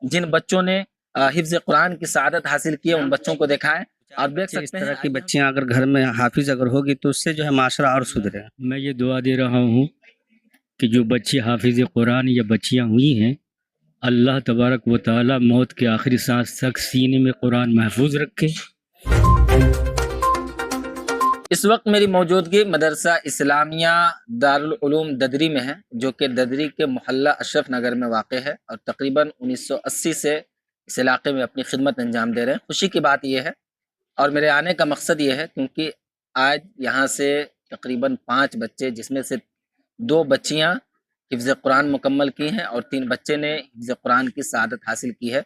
جن بچوں نے حفظ قرآن کی سعادت حاصل کی ہے ان بچوں کو دکھائیں اور دیکھ اس سکتے ہیں طرح کی بچیاں اگر گھر میں حافظ اگر ہوگی تو اس سے جو ہے معاشرہ اور سدھرے گا۔ میں یہ دعا دے رہا ہوں کہ جو بچے حافظ قرآن یا بچیاں ہوئی ہیں، اللہ تبارک و تعالی موت کے آخری سانس تک سینے میں قرآن محفوظ رکھے۔ اس وقت میری موجودگی مدرسہ اسلامیہ دارالعلوم ددری میں ہے، جو کہ ددری کے محلہ اشرف نگر میں واقع ہے اور تقریباً 1980 سے اس علاقے میں اپنی خدمت انجام دے رہے ہیں۔ خوشی کی بات یہ ہے اور میرے آنے کا مقصد یہ ہے کیونکہ آج یہاں سے تقریباً 5 بچے، جس میں سے 2 بچیاں حفظ قرآن مکمل کی ہیں اور 3 بچے نے حفظ قرآن کی سعادت حاصل کی ہے۔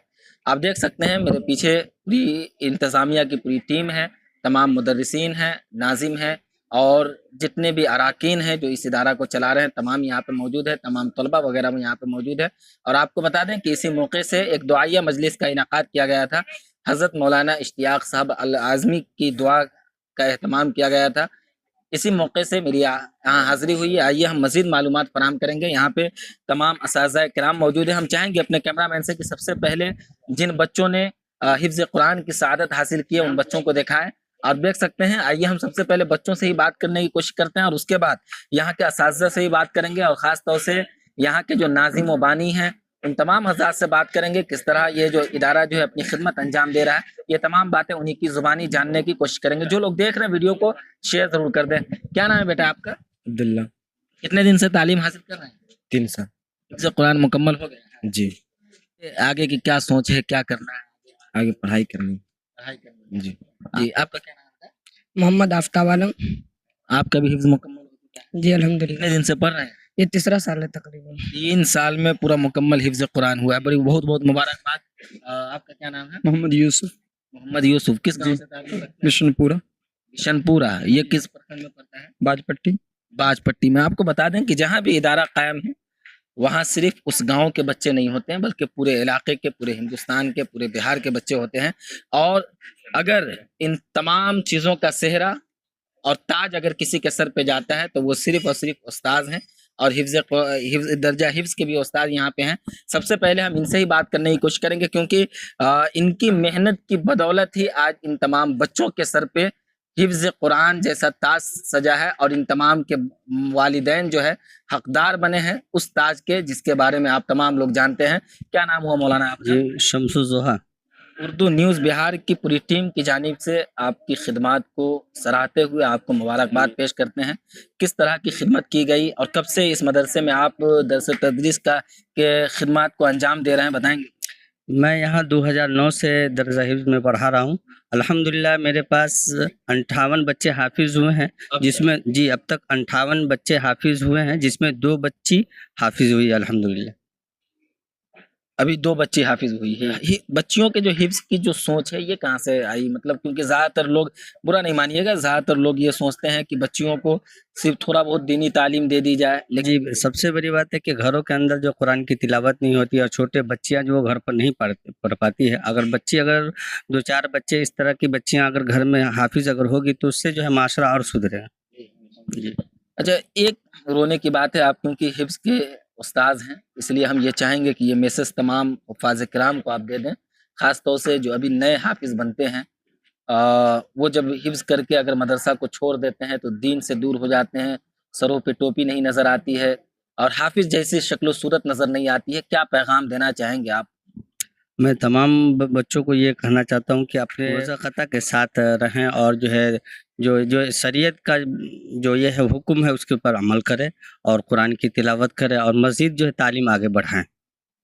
آپ دیکھ سکتے ہیں میرے پیچھے پوری انتظامیہ کی پوری ٹیم ہے، تمام مدرسین ہیں، ناظم ہیں اور جتنے بھی اراکین ہیں جو اس ادارہ کو چلا رہے ہیں تمام یہاں پہ موجود ہے، تمام طلبہ وغیرہ بھی یہاں پہ موجود ہے۔ اور آپ کو بتا دیں کہ اسی موقع سے ایک دعائیہ مجلس کا انعقاد کیا گیا تھا، حضرت مولانا اشتیاق صاحب العازمی کی دعا کا اہتمام کیا گیا تھا۔ اسی موقع سے میری یہاں حاضری ہوئی ہے۔ آئیے ہم مزید معلومات فراہم کریں گے۔ یہاں پہ تمام اساتذہ کرام موجود ہیں۔ ہم چاہیں گے اپنے کیمرہ مین سے کہ سب سے پہلے جن بچوں نے حفظ قرآن کی سعادت حاصل کی ہے ان بچوں کو دکھائیں اور دیکھ سکتے ہیں۔ آئیے ہم سب سے پہلے بچوں سے ہی بات کرنے کی کوشش کرتے ہیں اور اس کے بعد یہاں کے اساتذہ سے ہی بات کریں گے اور خاص طور سے یہاں کے جو ناظم و بانی ہیں ان تمام حضرات سے بات کریں گے، کس طرح یہ جو ادارہ جو ہے اپنی خدمت انجام دے رہا ہے۔ یہ تمام باتیں انہی کی زبانی جاننے کی کوشش کریں گے۔ جو لوگ دیکھ رہے ہیں ویڈیو کو شیئر ضرور کر دیں۔ کیا نام ہے بیٹا آپ کا؟ عبداللہ۔ کتنے دن سے تعلیم حاصل کر رہے ہیں؟ 3 سال۔ حفظ قرآن مکمل ہو گیا؟ جی۔ آگے کی کیا سوچ ہے، کیا کرنا ہے؟ آگے پڑھائی کرنی۔ پڑھائی کرنی جی۔ جی۔ آپ کا کیا نام ہے؟ محمد آفتاب عالم۔ آپ کا بھی حفظ مکمل ہو چکا ہے؟ جی الحمدللہ۔ کتنے دن سے پڑھ رہے ہیں؟ یہ تیسرا سال ہے تقریباً۔ 3 سال میں پورا مکمل حفظ قرآن ہوا ہے، بڑی بہت بہت مبارکباد۔ آپ کا کیا نام ہے؟ محمد یوسف۔ محمد یوسف۔ کس گاؤں سے تعلق رکھتے ہیں؟ مشن پورا۔ مشن پورا۔ یہ کس پرکھنڈ میں پڑتا ہے؟ باج پٹی۔ باج پٹی میں۔ آپ کو بتا دیں کہ جہاں بھی ادارہ قائم ہے وہاں صرف اس گاؤں کے بچے نہیں ہوتے ہیں بلکہ پورے علاقے کے، پورے ہندوستان کے، پورے بہار کے بچے ہوتے ہیں۔ اور اگر ان تمام چیزوں کا سہرا اور تاج اگر کسی کے سر پہ جاتا ہے تو وہ صرف اور صرف استاذ ہیں اور حفظ درجہ حفظ کے بھی استاد یہاں پہ ہیں۔ سب سے پہلے ہم ان سے ہی بات کرنے کی کوشش کریں گے کیونکہ ان کی محنت کی بدولت ہی آج ان تمام بچوں کے سر پہ حفظ قرآن جیسا تاج سجا ہے اور ان تمام کے والدین جو ہے حقدار بنے ہیں اس تاج کے، جس کے بارے میں آپ تمام لوگ جانتے ہیں۔ کیا نام ہوا مولانا آپ کا؟ جی شمس الضحیٰ۔ اردو نیوز بہار کی پوری ٹیم کی جانب سے آپ کی خدمات کو سراہتے ہوئے آپ کو مبارکباد پیش کرتے ہیں۔ کس طرح کی خدمت کی گئی اور کب سے اس مدرسے میں آپ درس و تدریس کے خدمات کو انجام دے رہے ہیں، بتائیں گے؟ میں یہاں 2009 سے درجہ حفظ میں پڑھا رہا ہوں۔ الحمدللہ میرے پاس 58 بچے حافظ ہوئے ہیں، جس میں جی اب تک 58 بچے حافظ ہوئے ہیں، جس میں 2 بچی حافظ ہوئی ہے الحمدللہ۔ ابھی 2 بچی حافظ ہوئی ہے۔ بچیوں کے جو حفظ کی جو سوچ ہے یہ کہاں سے آئی؟ مطلب کیونکہ زیادہ تر لوگ، برا نہیں مانیے گا، زیادہ تر لوگ یہ سوچتے ہیں کہ بچیوں کو صرف تھوڑا بہت دینی تعلیم دے دی جائے، لیکن جی سب سے بڑی بات ہے کہ گھروں کے اندر جو قرآن کی تلاوت نہیں ہوتی اور چھوٹے بچیاں جو گھر پر نہیں پڑھ پاتی ہے، اگر 2-4 بچے اس طرح کی بچیاں اگر گھر میں حافظ اگر ہوگی تو اس سے جو ہے معاشرہ اور سدھرے گا۔ جی۔ اچھا، ایک رونے کی بات ہے، آپ کیونکہ حفظ کے استاذ ہیں اس لیے ہم یہ چاہیں گے کہ یہ میسج تمام حفاظ کرام کو آپ دے دیں، خاص طور سے جو ابھی نئے حافظ بنتے ہیں وہ جب حفظ کر کے اگر مدرسہ کو چھوڑ دیتے ہیں تو دین سے دور ہو جاتے ہیں، سروں پہ ٹوپی نہیں نظر آتی ہے اور حافظ جیسی شکل و صورت نظر نہیں آتی ہے۔ کیا پیغام دینا چاہیں گے آپ؟ میں تمام بچوں کو یہ کہنا چاہتا ہوں کہ اپنے روزہ خطا کے ساتھ رہیں اور جو ہے جو شریعت کا جو یہ ہے حکم ہے اس کے اوپر عمل کرے اور قرآن کی تلاوت کرے اور مزید جو ہے تعلیم آگے بڑھائیں۔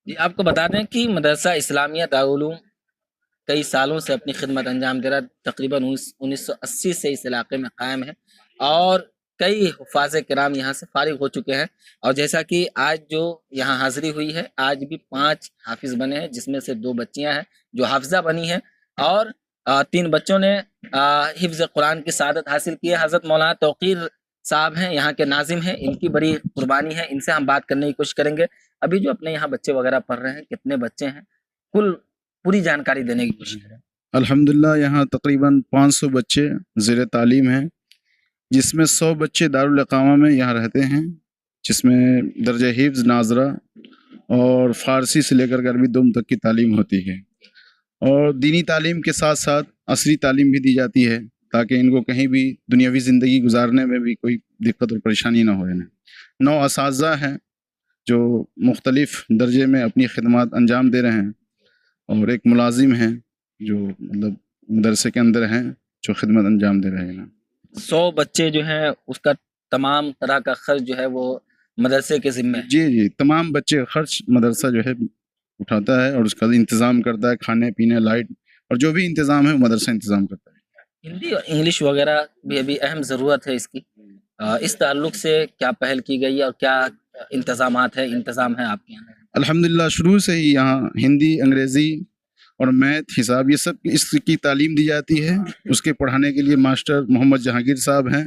جی، آپ کو بتا دیں کہ مدرسہ اسلامیہ دارالعلوم کئی سالوں سے اپنی خدمت انجام دے رہا ہے، تقریباً 1980 سے اس علاقے میں قائم ہے اور کئی حفاظ کرام یہاں سے فارغ ہو چکے ہیں۔ اور جیسا کہ آج جو یہاں حاضری ہوئی ہے، آج بھی 5 حافظ بنے ہیں، جس میں سے 2 بچیاں ہیں جو حافظہ بنی ہیں اور 3 بچوں نے حفظ قرآن کی سعادت حاصل کی ہے۔ حضرت مولانا توقیر صاحب ہیں، یہاں کے ناظم ہیں، ان کی بڑی قربانی ہے، ان سے ہم بات کرنے کی کوشش کریں گے۔ ابھی جو اپنے یہاں بچے وغیرہ پڑھ رہے ہیں، کتنے بچے ہیں، کل پوری جانکاری دینے کی کوشش کریں۔ الحمدللہ یہاں تقریباً 500 بچے زیر تعلیم ہیں، جس میں 100 بچے دارالاقامہ میں یہاں رہتے ہیں، جس میں درجہ حفظ ناظرہ اور فارسی سے لے کر عربی دوم تک کی تعلیم ہوتی ہے، اور دینی تعلیم کے ساتھ ساتھ عصری تعلیم بھی دی جاتی ہے تاکہ ان کو کہیں بھی دنیاوی زندگی گزارنے میں بھی کوئی دقت اور پریشانی نہ ہو انہیں۔ 9 اساتذہ ہیں جو مختلف درجے میں اپنی خدمات انجام دے رہے ہیں، اور ایک ملازم ہیں جو مطلب مدرسے کے اندر ہیں جو خدمت انجام دے رہے ہیں۔ 100 بچے جو ہیں اس کا تمام طرح کا خرچ جو ہے وہ مدرسے کے ذمے ہے۔ جی تمام بچے کا خرچ مدرسہ جو ہے اٹھاتا ہے، اور اس کا انتظام کرتا ہے، کھانے پینے، لائٹ اور جو بھی انتظام ہے وہ مدرسہ انتظام کرتا ہے۔ ہندی اور انگلش وغیرہ بھی ابھی اہم ضرورت ہے اس کی، اس تعلق سے کیا پہل کی گئی ہے اور کیا انتظام ہے آپ کے یہاں؟ الحمدللہ شروع سے ہی یہاں ہندی، انگریزی اور میتھ، حساب، یہ سب اس کی تعلیم دی جاتی ہے۔ اس کے پڑھانے کے لیے ماسٹر محمد جہانگیر صاحب ہیں،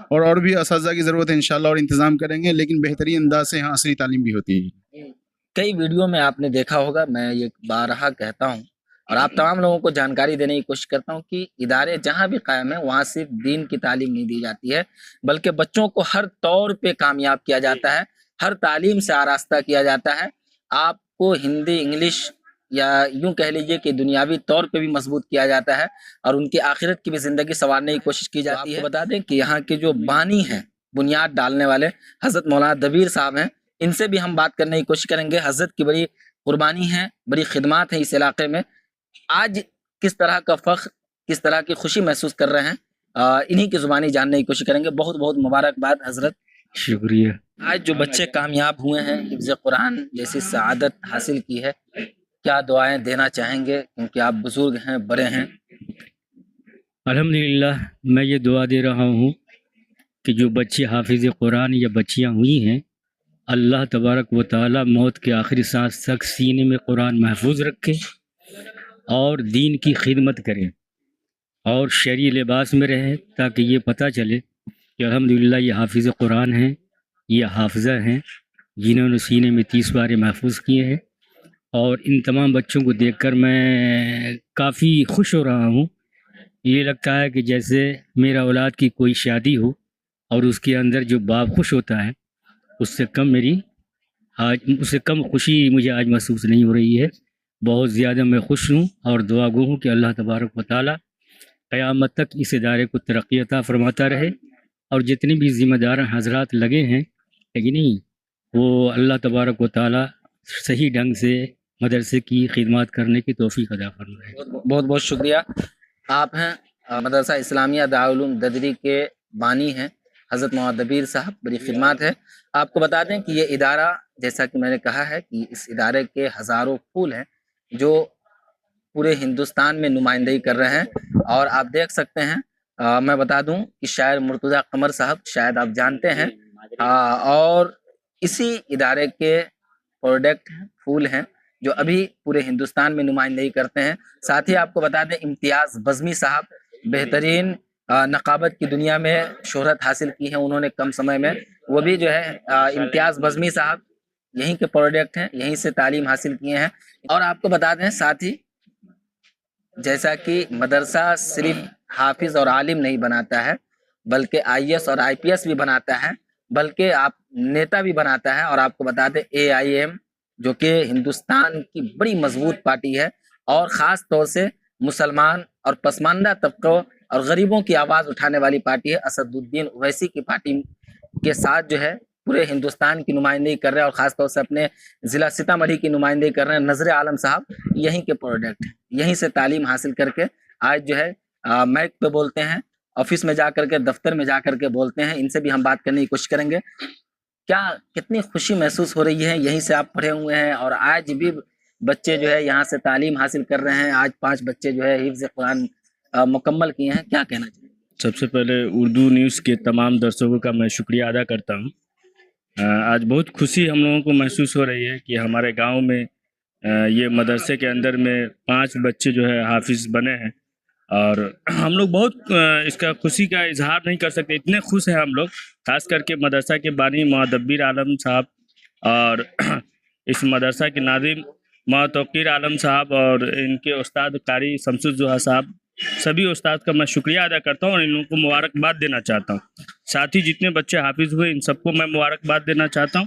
اور بھی اساتذہ کی ضرورت ہے انشاءاللہ، اور انتظام کریں گے، لیکن بہترین انداز سے یہاں عصری تعلیم بھی ہوتی ہے۔ کئی ویڈیو میں آپ نے دیکھا ہوگا، میں یہ بارہا کہتا ہوں اور آپ تمام لوگوں کو جانکاری دینے کی کوشش کرتا ہوں کہ ادارے جہاں بھی قائم ہیں وہاں صرف دین کی تعلیم نہیں دی جاتی ہے، بلکہ بچوں کو ہر طور پہ کامیاب کیا جاتا ہے، ہر تعلیم سے آراستہ کیا جاتا ہے۔ آپ کو ہندی، انگلش یا یوں کہہ لیجئے کہ دنیاوی طور پہ بھی مضبوط کیا جاتا ہے، اور ان کی آخرت کی بھی زندگی سنوارنے کی کوشش کی جاتی ہے۔ آپ کو بتا دیں کہ یہاں کے جو بانی ہیں، بنیاد ڈالنے والے حضرت مولانا دبیر صاحب ہیں، ان سے بھی ہم بات کرنے کی کوشش کریں گے۔ حضرت کی بڑی قربانی ہے، بڑی خدمات ہیں اس علاقے میں۔ آج کس طرح کا فخر، کس طرح کی خوشی محسوس کر رہے ہیں، انہی کی زبانی جاننے کی کوشش کریں گے۔ بہت بہت مبارکباد حضرت۔ شکریہ۔ آج جو بچے کامیاب ہوئے ہیں، حفظ قرآن جیسی سعادت حاصل کی ہے، کیا دعائیں دینا چاہیں گے کیونکہ آپ بزرگ ہیں، بڑے ہیں؟ الحمدللہ میں یہ دعا دے رہا ہوں کہ جو بچے حافظ قرآن یا بچیاں ہوئی ہیں، اللہ تبارک و تعالی موت کے آخری سانس تک سینے میں قرآن محفوظ رکھے اور دین کی خدمت کریں اور شرعی لباس میں رہیں، تاکہ یہ پتہ چلے کہ الحمدللہ یہ حافظ قرآن ہیں، یہ حافظہ ہیں جنہوں نے سینے میں 30 پارے محفوظ کیے ہیں۔ اور ان تمام بچوں کو دیکھ کر میں کافی خوش ہو رہا ہوں۔ یہ لگتا ہے کہ جیسے میرا اولاد کی کوئی شادی ہو اور اس کے اندر جو باپ خوش ہوتا ہے، اس سے کم خوشی مجھے آج محسوس نہیں ہو رہی ہے۔ بہت زیادہ میں خوش ہوں اور دعا گو ہوں کہ اللہ تبارک و تعالی قیامت تک اس ادارے کو ترقی عطا فرماتا رہے، اور جتنی بھی ذمہ دار حضرات لگے ہیں لیکن نہیں، وہ اللہ تبارک و تعالی صحیح ڈھنگ سے مدرسے کی خدمات کرنے کی توفیق عطا فرمائے۔ بہت بہت شکریہ۔ آپ ہیں مدرسہ اسلامیہ دارالعلوم ددری کے بانی ہیں حضرت مولانا دبیر صاحب، بڑی خدمات ہے۔ آپ کو بتا دیں کہ یہ ادارہ، جیسا کہ میں نے کہا ہے کہ اس ادارے کے ہزاروں پھول ہیں جو پورے ہندوستان میں نمائندگی کر رہے ہیں، اور آپ دیکھ سکتے ہیں، میں بتا دوں کہ شاعر مرتضیٰ قمر صاحب شاید آپ جانتے ہیں، اور اسی ادارے کے پروڈکٹ ہیں، پھول ہیں جو ابھی پورے ہندوستان میں نمائندگی کرتے ہیں۔ ساتھ ہی آپ کو بتا دیں امتیاز بزمی صاحب بہترین نقابت کی دنیا میں شہرت حاصل کی ہے انہوں نے کم سمے میں، وہ بھی جو ہے امتیاز بزمی صاحب یہیں کے پروڈکٹ ہیں، یہیں سے تعلیم حاصل کیے ہیں۔ اور آپ کو بتا دیں ساتھ ہی، جیسا کہ مدرسہ صرف حافظ اور عالم نہیں بناتا ہے بلکہ IAS اور IPS بھی بناتا ہے، بلکہ آپ نیتا بھی بناتا ہے۔ اور آپ کو بتا دیں AIM جو کہ ہندوستان کی بڑی مضبوط پارٹی ہے، اور خاص طور سے مسلمان اور پسماندہ طبقوں اور غریبوں کی آواز اٹھانے والی پارٹی ہے، اسد الدین اویسی کی پارٹی کے ساتھ جو ہے پورے ہندوستان کی نمائندگی کر رہے ہیں، اور خاص طور سے اپنے ضلع سیتامڑھی کی نمائندگی کر رہے ہیں۔ نظر عالم صاحب یہیں کے پروڈکٹ ہیں، یہیں سے تعلیم حاصل کر کے آج جو ہے مائک پہ بولتے ہیں، آفس میں جا کر کے، دفتر میں جا کر کے بولتے ہیں۔ ان سے بھی ہم بات کرنے کی کوشش کریں گے۔ کیا کتنی خوشی محسوس ہو رہی ہے، یہیں سے آپ پڑھے ہوئے ہیں اور آج بھی بچے جو ہے یہاں سے تعلیم حاصل کر رہے ہیں۔ آج 5 بچے جو ہے حفظ قرآن مکمل کیے ہیں، کیا کہنا چاہیے؟ سب سے پہلے اردو نیوز کے تمام درشکوں کا میں شکریہ ادا کرتا ہوں۔ آج بہت خوشی ہم لوگوں کو محسوس ہو رہی ہے کہ ہمارے گاؤں میں یہ مدرسے کے اندر میں 5 بچے جو ہے حافظ بنے ہیں، اور ہم لوگ بہت اس کا خوشی کا اظہار نہیں کر سکتے، اتنے خوش ہیں ہم لوگ، خاص کر کے مدرسہ کے بانی مولانا دبیر عالم صاحب اور اس مدرسہ کے ناظم مولانا توقیر عالم صاحب اور ان کے استاد قاری شمس الضحیٰ صاحب، سبھی استاد کا میں شکریہ ادا کرتا ہوں اور ان لوگوں کو مبارکباد دینا چاہتا ہوں۔ ساتھ ہی جتنے بچے حافظ ہوئے ان سب کو میں مبارکباد دینا چاہتا ہوں،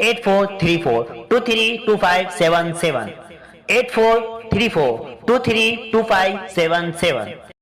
8434232577, 8434232577।